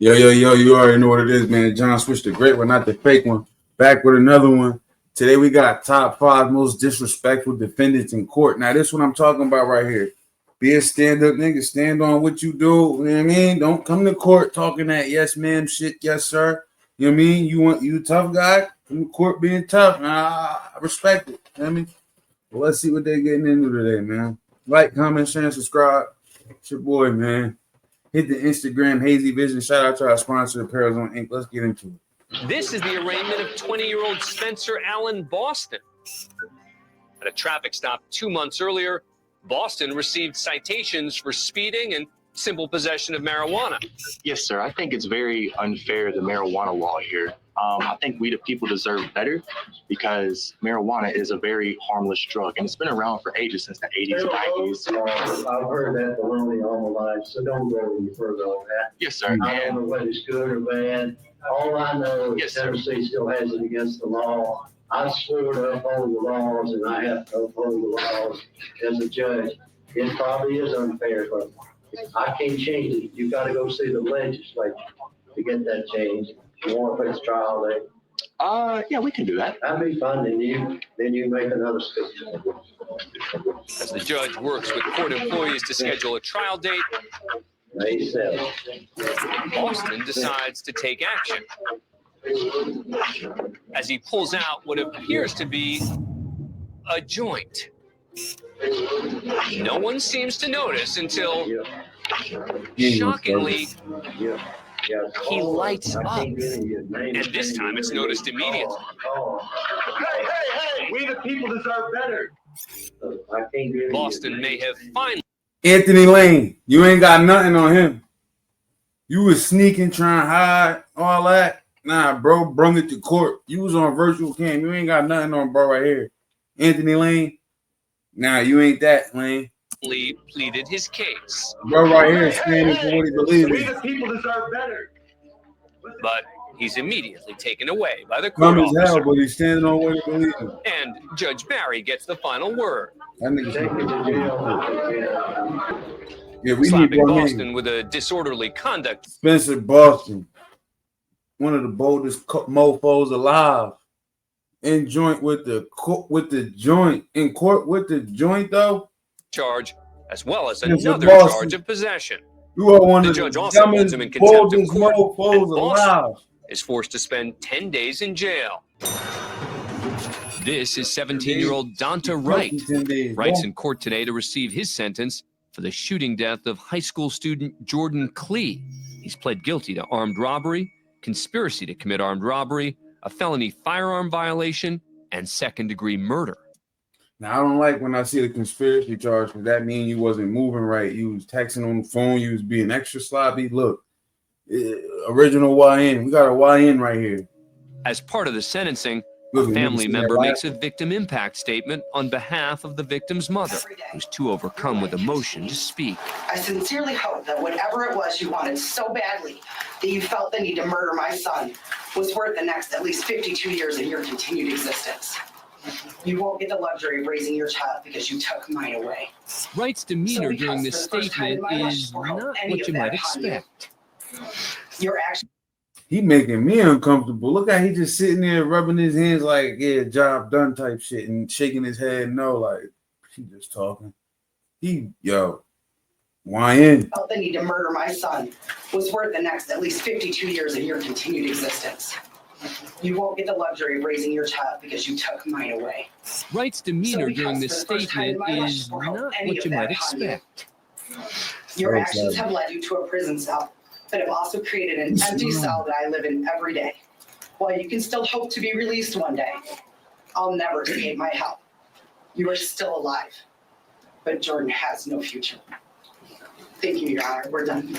Yo, you already know what it is, man. John switched the great one, not the fake one. Back with another one. Today we got top 5 most disrespectful defendants in court. Now, this what I'm talking about right here. Be a stand-up nigga. Stand on what you do. You know what I mean? Don't come to court talking that yes, ma'am, shit, yes, sir. You know what I mean? You a tough guy. Come to court being tough. Nah, I respect it. You know what I mean? Well, let's see what they're getting into today, man. Like, comment, share, and subscribe. It's your boy, man. Hit the Instagram, Hazie Vision. Shout out to our sponsor, Apparel Zone Inc. Let's get into it. This is the arraignment of 20-year-old Spencer Allen Boston. At a traffic stop 2 months earlier, Boston received citations for speeding and simple possession of marijuana. Yes, sir. I think it's very unfair, the marijuana law here. I think we the people deserve better because marijuana is a very harmless drug, and it's been around for ages, since the 80s and 90s. I've heard that baloney all my life, so don't go any further on that. Yes, sir. I don't know whether it's good or bad. All I know is Yes, sir. Tennessee still has it against the law. I swore to uphold the laws, and I have to uphold the laws as a judge. It probably is unfair, but I can't change it. You've got to go see the legislature to get that changed. You want to fix trial date? Yeah, we can do that. That'd be fun. Then you make another speech. As the judge works with court employees to schedule a trial date, May 7th. Boston decides to take action as he pulls out what appears to be a joint. No one seems to notice until, shockingly, he lights up. And this time it's noticed immediately. Hey, we the people deserve better. Boston may have finally. Anthony Lane, you ain't got nothing on him. You was sneaking, trying to hide, all that. Nah, bro, brung it to court. You was on virtual cam. You ain't got nothing on bro right here. Anthony Lane, nah, you ain't that, Lane. Pleaded his case. Bro right here is standing for what he believes We in. the people deserve better. But he's immediately taken away by the court Dumb as hell, officer. but he's standing on what he believes in. And Judge Barry gets the final word, That nigga Take it to jail. Yeah, we need slapping one Boston name. with a disorderly conduct. Spencer Boston, one of the boldest mofos alive. In joint with the joint. In court with the joint, though. Charge, as well as Spencer another Boston. charge of possession. You are one The of the judge also holds him in dumbest, contempt of boldest court, mofos and Boston alive. is forced to spend 10 days in jail. This is 17-year-old Donta Wright. Wright's in court today to receive his sentence for the shooting death of high school student Jordan Klee. He's pled guilty to armed robbery, conspiracy to commit armed robbery, a felony firearm violation, and second-degree murder. Now, I don't like when I see the conspiracy charge because that means you wasn't moving right. You was texting on the phone. You was being extra sloppy. Look, original YN. We got a YN right here. As part of the sentencing, Look, a family you see that member light? makes a victim impact statement on behalf of the victim's mother, who's too overcome with emotion to speak. I sincerely hope that whatever it was you wanted so badly that you felt the need to murder my son was worth the next at least 52 years of your continued existence. You won't get the luxury of raising your child because you took mine away. Wright's demeanor during this statement is not what you might expect. Your actions. He making me uncomfortable. Look how he just sitting there rubbing his hands like, yeah, job done type shit and shaking his head no, like, she just talking. YN. Felt the need to murder my son was worth the next at least 52 years of your continued existence. You won't get the luxury of raising your child because you took mine away. Wright's demeanor during this statement is not what you might expect. Your actions have led you to a prison cell, but have also created an empty cell that I live in every day. While you can still hope to be released one day, I'll never escape my help. You are still alive, but Jordan has no future. Thank you, Your Honor. We're done.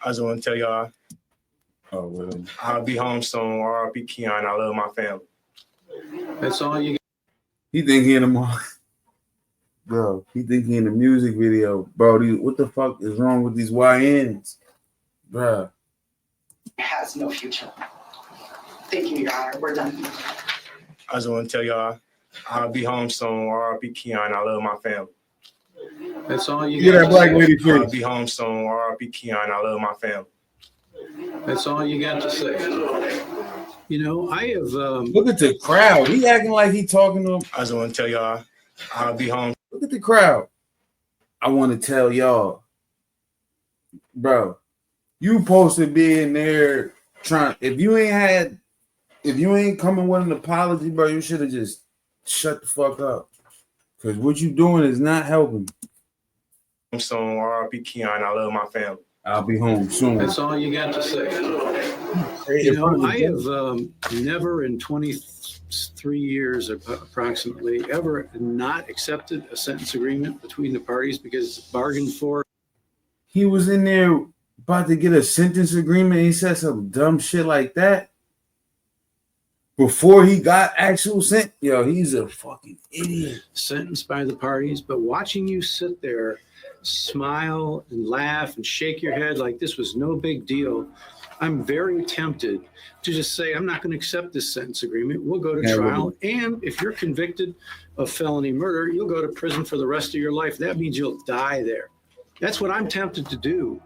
I just want to tell y'all, I'll be home soon. R.I.P. Keon. I love my family. That's all you. He think he in the bro. He think he in the music video, bro. What the fuck is wrong with these YNs, bro? Has no future. Thank you, Your Honor. We're done. I just want to tell y'all, I'll be home soon. R.I.P. Keon. I love my family. That's all you. Get that black lady I'll face. be home soon. R.I.P. Keon. I love my family. That's all you got to say. You know, I have. Look at the crowd. He acting like he talking to him. I just want to tell y'all I'll be home. Look at the crowd. I want to tell y'all, bro, you supposed to be in there trying. If you ain't coming with an apology, bro, you should have just shut the fuck up. Because what you doing is not helping. I'm soon. RIP Keon. I love my family. I'll be home soon. That's all you got to say. You know, I have never in 23 years approximately ever not accepted a sentence agreement between the parties because it's bargained for. He was in there about to get a sentence agreement. He said some dumb shit like that before he got actual sentence. Yo, he's a fucking idiot. Sentenced by the parties, but watching you sit there, smile and laugh and shake your head like this was no big deal, I'm very tempted to just say, I'm not going to accept this sentence agreement. We'll go to trial. And if you're convicted of felony murder, you'll go to prison for the rest of your life. That means you'll die there. That's what I'm tempted to do.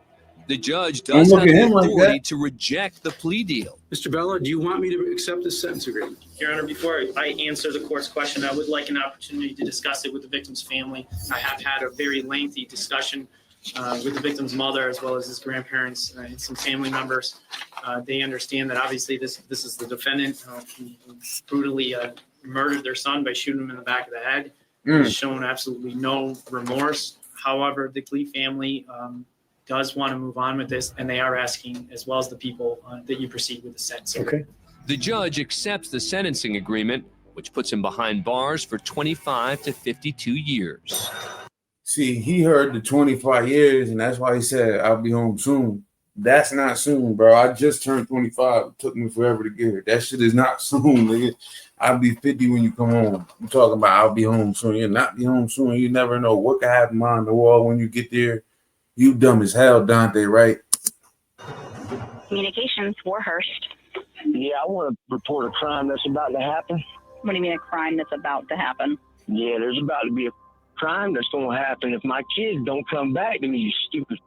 The judge does have the authority to reject the plea deal. Mr. Bella, do you want me to accept this sentence agreement? Your Honor, before I answer the court's question, I would like an opportunity to discuss it with the victim's family. I have had a very lengthy discussion with the victim's mother as well as his grandparents and some family members. They understand that obviously this is the defendant who brutally murdered their son by shooting him in the back of the head. He's shown absolutely no remorse. However, the Klee family does want to move on with this, and they are asking, as well as the people, that you proceed with the sentencing. Okay. The judge accepts the sentencing agreement, which puts him behind bars for 25 to 52 years. See, he heard the 25 years, and that's why he said, I'll be home soon. That's not soon, bro. I just turned 25. It took me forever to get here. That shit is not soon, nigga. I'll be 50 when you come home. You talking about I'll be home soon. You'll not be home soon. You never know what could happen behind the wall when you get there. You dumb as hell, Donta Wright. Communications, Warhurst. Yeah, I want to report a crime that's about to happen. What do you mean a crime that's about to happen? Yeah, there's about to be a crime that's going to happen if my kids don't come back to me, you stupid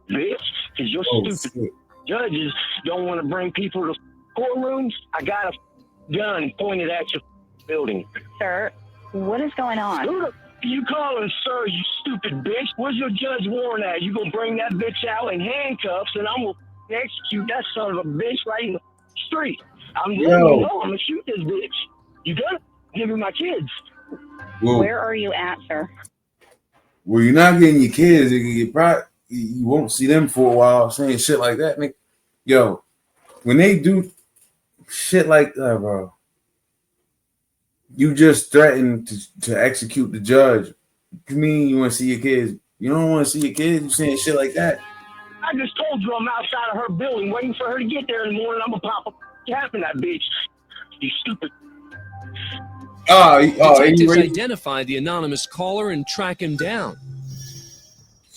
bitch. Because your stupid judges don't want to bring people to courtrooms. I got a gun pointed at your building. Sir, what is going on? You call him sir, you stupid bitch. Where's your judge warrant at? You gonna bring that bitch out in handcuffs and I'm gonna execute that son of a bitch right in the street. I'm gonna shoot this bitch. You gonna give me my kids. Whoa. Where are you at, sir? Well, you're not getting your kids. You won't see them for a while saying shit like that, nigga. Yo, when they do shit like that, bro, you just threatened to execute the judge. You mean you want to see your kids? You don't want to see your kids? You saying shit like that? I just told you I'm outside of her building waiting for her to get there in the morning. I'm going to pop up tapping that bitch. You stupid. Detectives identify the anonymous caller and track him down.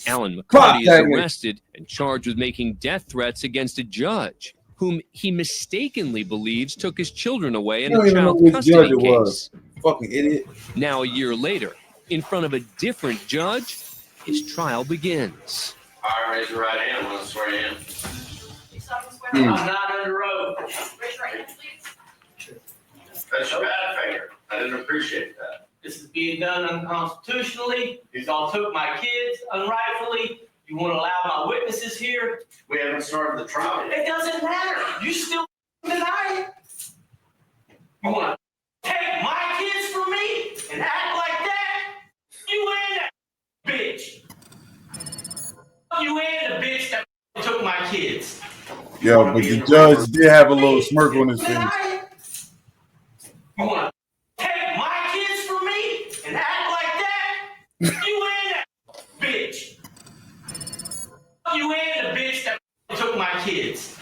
Alan McCarty is arrested and charged with making death threats against a judge whom he mistakenly believes took his children away in a child custody case. Fucking idiot. Now, a year later, in front of a different judge, his trial begins. All right, raise your right hand. I'm going to swear you in. I'm not under oath. Raise your right hand, please. That's your bad finger. I didn't appreciate that. This is being done unconstitutionally. You all took my kids unrightfully. You want to allow my witnesses here? We haven't started the trial yet. It doesn't matter. You still deny it. You want to take my kids from me and act like that? You and that bitch. You and the bitch that took my kids. Yo, but the judge did have a little smirk on his face. You want to take my kids from me and act like that? You and that bitch. You and the bitch that took my kids.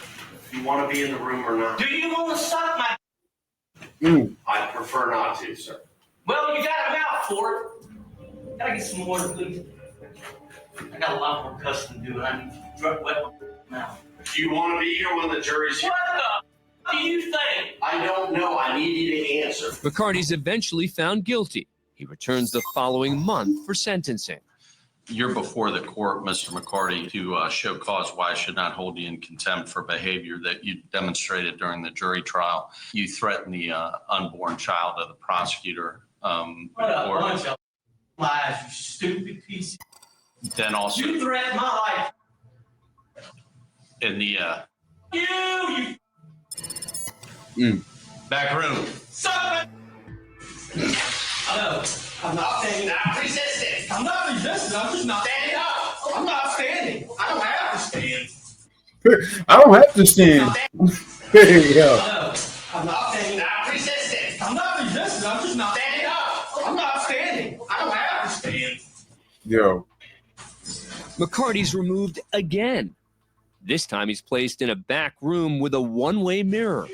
You want to be in the room or not? Do you want to suck my? I prefer not to, sir. Well, you got a mouth for it. Can I get some water, please? I got a lot more cussing to do, and I need to drug wet my mouth. Do you want to be here when the jury's here? What the do you think? I don't know. I need you to answer. McCarty's eventually found guilty. He returns the following month for sentencing. You're before the court, Mr. McCarty, to show cause why I should not hold you in contempt for behavior that you demonstrated during the jury trial. You threatened the unborn child of the prosecutor. What a bunch of lies, you stupid piece. Then also You threatened my life. in the Back room. Suck it. No, I'm not standing. I'm resisting. I'm not resisting. I'm just not standing up. I'm not standing. I don't have to stand. I don't have to stand. Yo. No, I'm not standing. I'm resisting. I'm not resisting. I'm just not standing up. I'm not standing. I don't have to stand. Yo. McCarty's removed again. This time he's placed in a back room with a one-way mirror.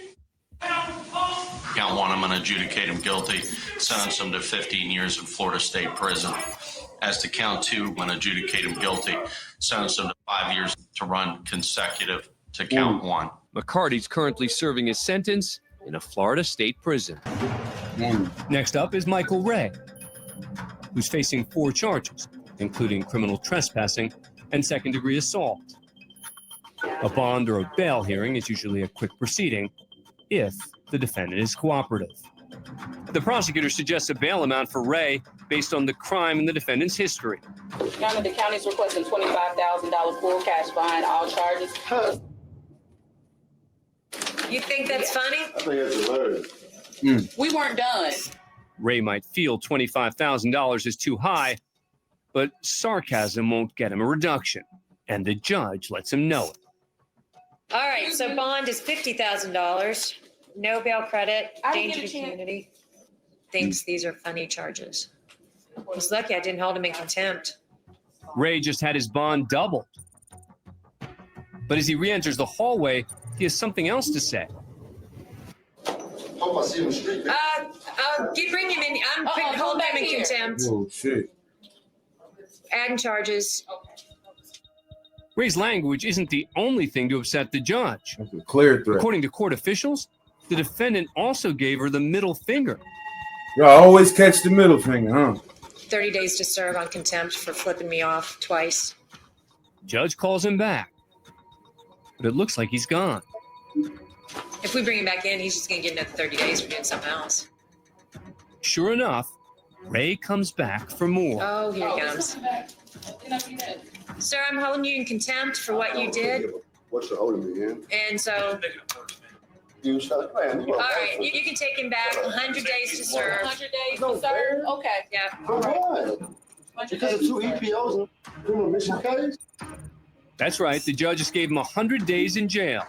count one, I'm going to adjudicate him guilty, sentence him to 15 years in Florida State Prison. As to count two, I'm going to adjudicate him guilty, sentence him to 5 years to run consecutive to count one. McCarty's currently serving his sentence in a Florida State prison. Next up is Michael Ray, who's facing 4 charges, including criminal trespassing and second-degree assault. A bond or a bail hearing is usually a quick proceeding if the defendant is cooperative. The prosecutor suggests a bail amount for Ray based on the crime and the defendant's history. Your Honor, the county's requesting $25,000 full cash behind all charges. You think that's funny? I think that's hilarious. We weren't done. Ray might feel $25,000 is too high, but sarcasm won't get him a reduction, and the judge lets him know it. All right, so bond is $50,000. No bail credit, danger to community. Thinks these are funny charges. He's lucky I didn't hold him in contempt. Ray just had his bond doubled. But as he re-enters the hallway, he has something else to say. Hope I see him straight. Bring him in. I'm holding him in contempt. Oh, shit. Adding charges. Ray's language isn't the only thing to upset the judge. That's a clear threat. According to court officials, the defendant also gave her the middle finger. Y'all always catch the middle finger, huh? 30 days to serve on contempt for flipping me off twice. Judge calls him back, but it looks like he's gone. If we bring him back in, he's just going to get another 30 days for doing something else. Sure enough, Ray comes back for more. Oh, here he comes. Sir, I'm holding you in contempt for what you did. What's your holding me in? And so, You shot man. all right, you can take him back. 100 days to serve. 100 days to serve? Okay. Yeah. For what? Because of 2 EPOs and criminal mission case? That's right, the judge just gave him 100 days in jail.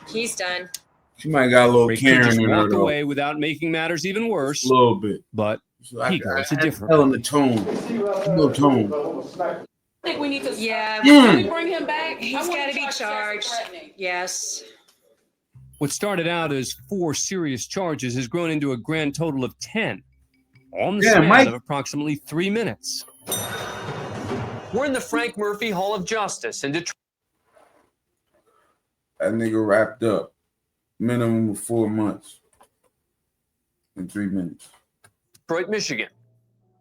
He's done. She might got a little Ray could Karen just in her, walk though. away without making matters even worse. A little bit. But So he goes a different tell him the tone. A little tone. I think we need to. Yeah. Can we bring him back? He's got to be charged. Yes. What started out as 4 serious charges has grown into a grand total of 10, all in the span of approximately 3 minutes. We're in the Frank Murphy Hall of Justice in Detroit. That nigga wrapped up. Minimum of 4 months. In 3 minutes. Detroit, Michigan,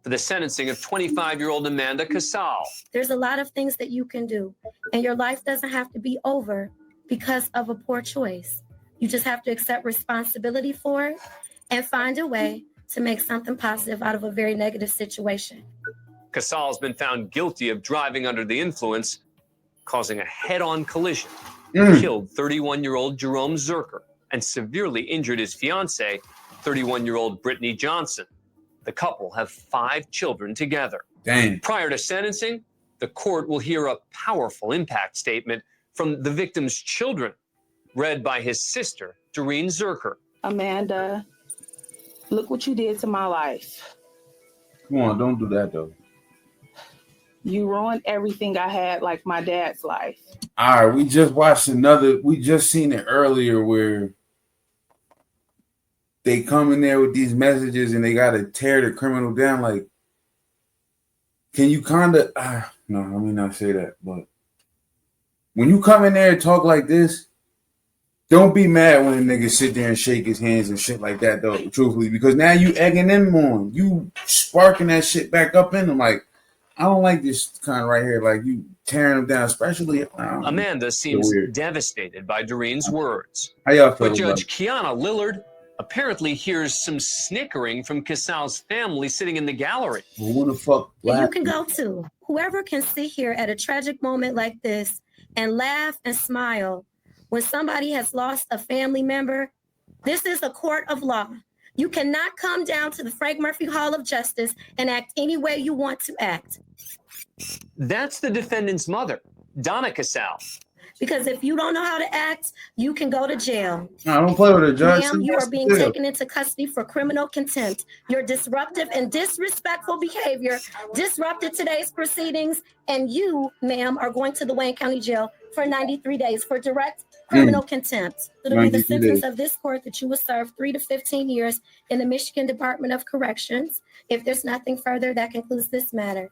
for the sentencing of 25-year-old Amanda Kosal. There's a lot of things that you can do, and your life doesn't have to be over because of a poor choice. You just have to accept responsibility for it and find a way to make something positive out of a very negative situation. Kosal has been found guilty of driving under the influence, causing a head-on collision, killed 31-year-old Jerome Zerker, and severely injured his fiancée, 31-year-old Brittany Johnson. The couple have 5 children together. Dang. Prior to sentencing, the court will hear a powerful impact statement from the victim's children, read by his sister, Doreen Zerker. Amanda, look what you did to my life. Come on, don't do that, though. You ruined everything I had, like my dad's life. All right, we just watched we just seen it earlier where they come in there with these messages and they got to tear the criminal down. Like, can you kind of, no, let me not say that, but when you come in there and talk like this, don't be mad when a nigga sit there and shake his hands and shit like that, though, truthfully, because now you egging them on. You sparking that shit back up in them. Like, I don't like this kind right here. Like you tearing them down, especially. Amanda seems devastated by Doreen's words. How y'all feel But about Judge Kiana Lillard apparently hears some snickering from Kosal's family sitting in the gallery. Well, what the fuck? And you can go too. Whoever can sit here at a tragic moment like this and laugh and smile when somebody has lost a family member, this is a court of law. You cannot come down to the Frank Murphy Hall of Justice and act any way you want to act. That's the defendant's mother, Donna Kosal. Because if you don't know how to act, you can go to jail. No, don't play with her, Judge. Ma'am, you are being taken into custody for criminal contempt. Your disruptive and disrespectful behavior disrupted today's proceedings, and you, ma'am, are going to the Wayne County Jail for 93 days for direct criminal contempt. It'll be the sentence of this court that you will serve 3 to 15 years in the Michigan Department of Corrections. If there's nothing further, that concludes this matter.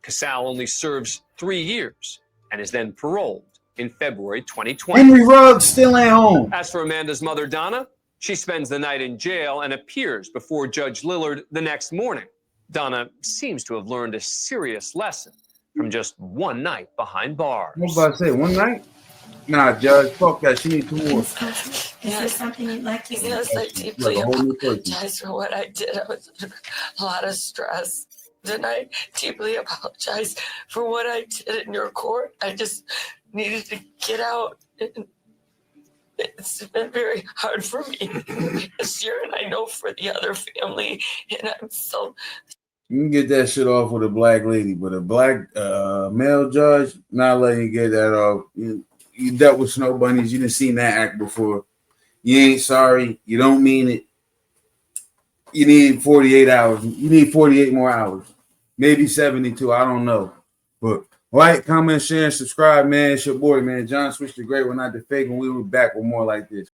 Kosal only serves 3 years and is then paroled in February 2020. Henry Ruggs still at home. As for Amanda's mother, Donna, she spends the night in jail and appears before Judge Lillard the next morning. Donna seems to have learned a serious lesson from just one night behind bars. What about to say, one night? Nah, Judge, fuck that. She needs 2 more. Is there something you'd like to say? Yes, I deeply apologize for what I did. I was under a lot of stress. And I deeply apologize for what I did in your court. I just needed to get out. And it's been very hard for me this year, and I know for the other family. And I'm so. You can get that shit off with a black lady, but a black male judge, not letting you get that off. You dealt with snow bunnies. You didn't seen that act before. You ain't sorry. You don't mean it. You need 48 hours. You need 48 more hours. Maybe 72. I don't know. But like, comment, share, and subscribe, man. It's your boy, man. John Switch the Great. We're not the fake, and we were back with more like this.